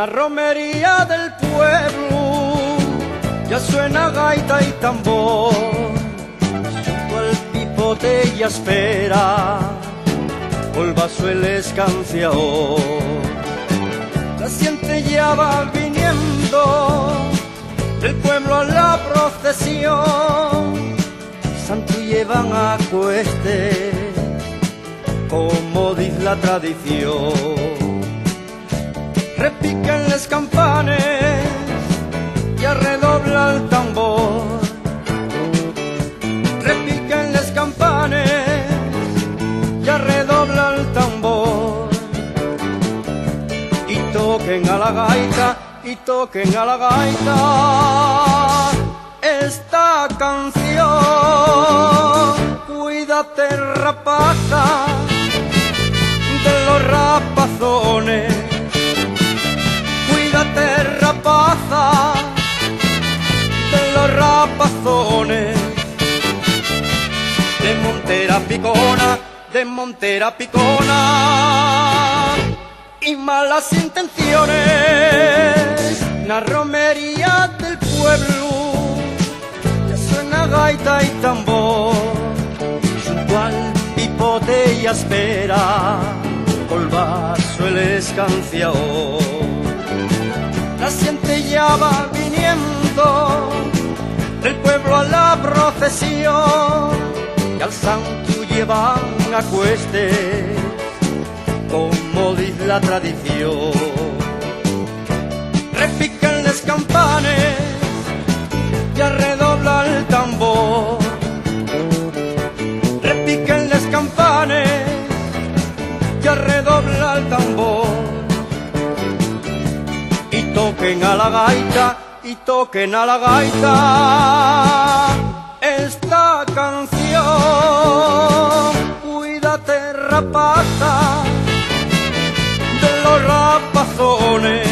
la romería del pueblo ya suena gaita y tambor, junto al pipote ya espera el vaso el escanciador. La gente ya va viniendo del pueblo a la procesión, santo llevan a cueste, como dice la tradición. Repican las campanas y redobla el tambor. Repican las campanas y redobla el tambor. Y toquen a la gaita, y toquen a la gaita esta canción. Cuídate, rapaza, de los rapazones. Cuídate, rapaza, de los rapazones. De Montera Picona, de Montera Picona. Y malas intenciones, la romería del pueblo ya suena gaita y tambor, junto al pipote y espera col vaso el escanciador. La gente ya va viniendo del pueblo a la procesión, y al santo llevan a cueste, como dice la tradición. Repican las campanas y redobla el tambor. Repican las campanas y redobla el tambor. Y toquen a la gaita, y toquen a la gaita esta canción. Cuídate, rapaza, de los rapazones.